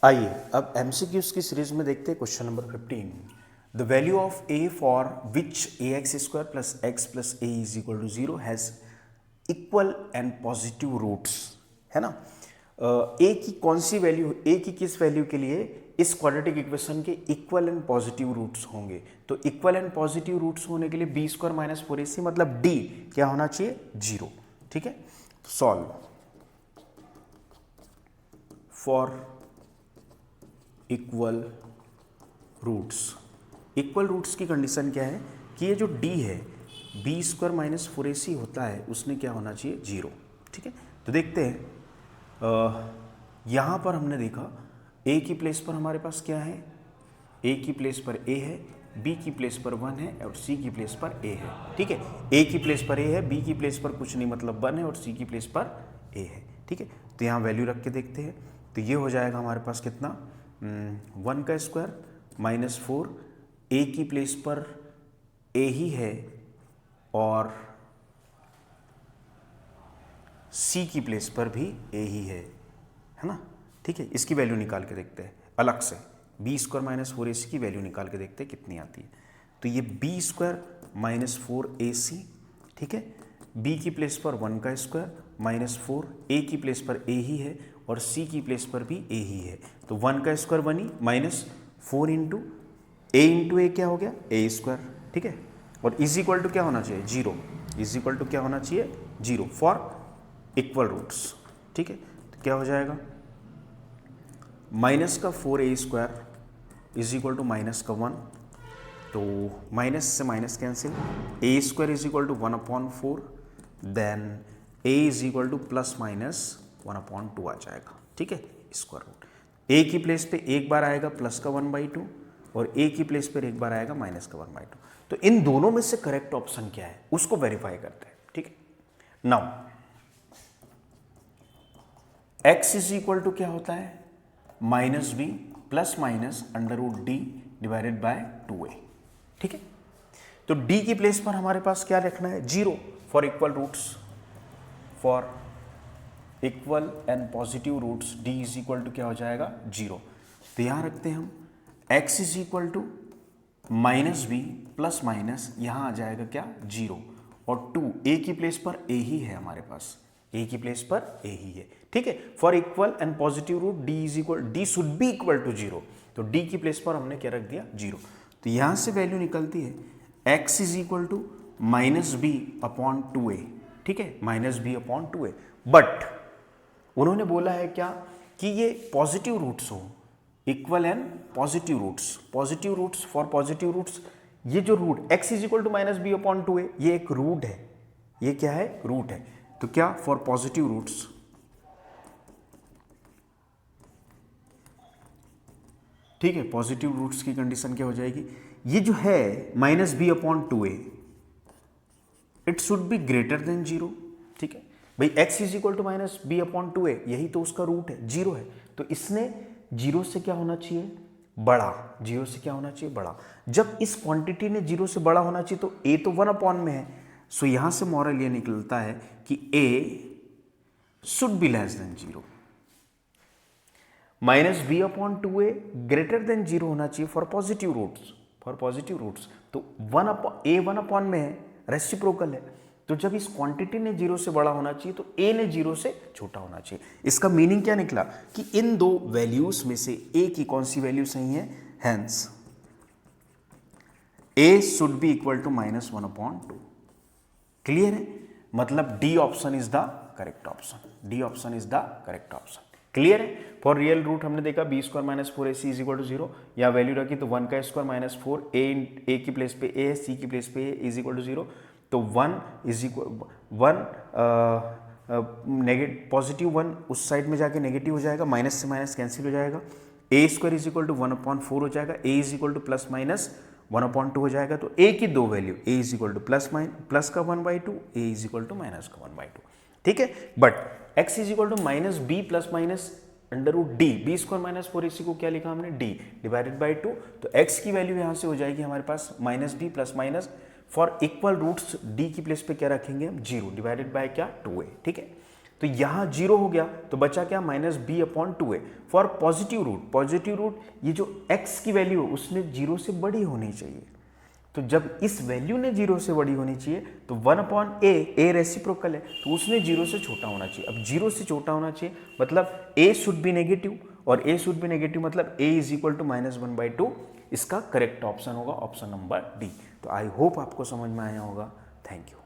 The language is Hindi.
आइए अब एमसीक्यूज की सीरीज में देखते हैं question number 15। The value of a for which a x square plus x plus a is equal to 0 has equal and positive roots, है ना। ए की कौन सी वैल्यू, ए की किस वैल्यू के लिए इस क्वाड्रेटिक इक्वेशन के इक्वल एंड पॉजिटिव रूट्स होंगे। तो इक्वल एंड पॉजिटिव रूट्स होने के लिए बी स्क्वायर माइनस 4ac मतलब डी क्या होना चाहिए, 0। ठीक है, solve for equal roots. Equal roots की कंडीशन क्या है कि ये जो d है बी स्क्वायर माइनस 4ac होता है, उसने क्या होना चाहिए, 0। ठीक है, तो देखते हैं। यहाँ पर हमने देखा a की प्लेस पर हमारे पास क्या है, a की प्लेस पर a है, b की प्लेस पर 1 है और c की प्लेस पर a है। ठीक है, a की प्लेस पर a है, b की प्लेस पर कुछ नहीं मतलब 1 है और c की प्लेस पर a है। ठीक है, तो यहाँ वैल्यू रख के देखते हैं। तो ये हो जाएगा हमारे पास कितना, 1 का स्क्वायर माइनस 4, ए की प्लेस पर ए ही है और सी की प्लेस पर भी ए ही है ना। ठीक है, इसकी वैल्यू निकाल के देखते हैं अलग से, बी स्क्वायर माइनस 4ac की वैल्यू निकाल के देखते हैं कितनी आती है। तो ये बी स्क्वायर माइनस 4ac, ठीक है, बी की प्लेस पर 1 का स्क्वायर माइनस 4, ए की प्लेस पर ए ही है और सी की प्लेस पर भी ए ही है। तो 1 का स्क्वायर 1 ही माइनस 4 इंटू ए क्या हो गया, ए स्क्वायर। ठीक है, और इज इक्वल टू क्या होना चाहिए, 0। इज इक्वल टू क्या होना चाहिए, 0 फॉर इक्वल रूट्स। ठीक है, तो क्या हो जाएगा, माइनस का 4a square is equal to minus का 1, तो माइनस से minus cancel, a square is equal to 1/4, then a is equal to plus minus 1/2 आ जाएगा। ठीक है, स्क्वायर रूट ए की प्लेस पे एक बार आएगा प्लस का 1/2 और ए की प्लेस पर एक बार आएगा माइनस का 1/2। तो इन दोनों में से करेक्ट ऑप्शन क्या है उसको वेरीफाई करते हैं। ठीक है, now x is equal to क्या होता है, minus B plus minus under root d divided by 2a। ठीक है, तो d की प्लेस पर हमारे पास क्या रखना है, 0 for equal roots. For equal and positive roots d is equal to क्या हो जाएगा, 0। तो यहां रखते हैं हम x is equal to minus B plus minus, यहां आ जाएगा क्या, 0 और 2 a की प्लेस पर a ही है हमारे पास, a की प्लेस पर a ही है। ठीक है, for equal and positive root d is equal, d should be equal to 0, तो d की प्लेस पर हमने क्या रख दिया, 0। तो यहां से वैल्यू निकलती है x is equal to minus b upon 2a। ठीक है, minus b upon 2a, but उन्होंने बोला है क्या कि ये पॉजिटिव रूट्स हो, equal and positive roots. Positive roots, for positive roots ये जो root x is equal to minus b upon 2a ये एक रूट है, ये क्या है, रूट है। तो क्या, फॉर पॉजिटिव रूट्स, ठीक है, पॉजिटिव रूट्स की कंडीशन क्या हो जाएगी, ये जो है minus b upon 2a it should be greater than 0। ठीक है भाई, x is equal to minus b upon 2a यही तो उसका रूट है, 0 है, तो इसने 0 से क्या होना चाहिए, बड़ा, 0 से क्या होना चाहिए, बड़ा। जब इस क्वांटिटी ने 0 से बड़ा होना चाहिए तो a तो 1 अपॉन में है, सो यहां से मॉरल ये निकलता है कि a should be less than 0। Minus b upon 2a greater than 0 होना चाहिए for positive roots, for positive roots. तो a 1 अपॉन में है, रेसिप्रोकल है, तो जब इस क्वांटिटी ने 0 से बड़ा होना चाहिए तो a ने 0 से छोटा होना चाहिए। इसका मीनिंग क्या निकला कि इन दो वैल्यूज में से a की कौन सी वैल्यू सही है, hence a should be equal to minus 1/2। Clear है, मतलब D option is the correct option, D option is the correct option. Clear है, फॉर रियल रूट हमने देखा b square minus 4ac is equal to 0, या वैल्यू रखी तो 1 का स्क्वायर माइनस 4, ए की प्लेस पे a है, सी की प्लेस पे a इज इक्वल टू 0, तो 1 इज इक्वल 1 नेगेटिव पॉजिटिव 1 उस साइड में जाके नेगेटिव हो जाएगा, माइनस से माइनस कैंसिल हो जाएगा, a square is equal to 1/4 हो जाएगा, a is equal to plus minus 1/2 हो जाएगा। तो a की दो वैल्यू, a is equal to plus का 1/2, a is equal to minus का 1/2। ठीक है, but x is equal to minus B plus minus under root d, b square minus 4ac को क्या लिखा हमने, d डिवाइडेड बाई 2, तो x की वैल्यू यहां से हो जाएगी हमारे पास minus B plus minus, for equal roots d की प्लेस पे क्या रखेंगे हम, 0 डिवाइडेड बाय क्या, 2a। ठीक है, तो यहाँ 0 हो गया तो बचा क्या, minus b upon 2a। For positive root ये जो x की वैल्यू है उसने 0 से बड़ी होनी चाहिए। तो जब इस वैल्यू ने 0 से बड़ी होनी चाहिए तो 1 अपॉन ए रेसिप्रोकल है तो उसने 0 से छोटा होना चाहिए। अब 0 से छोटा होना चाहिए मतलब a शुड बी नेगेटिव, और a शुड बी नेगेटिव मतलब a इज इक्वल टू -1/2। इसका करेक्ट ऑप्शन होगा ऑप्शन नंबर डी। तो आई होप आपको समझ में आया होगा। Thank you.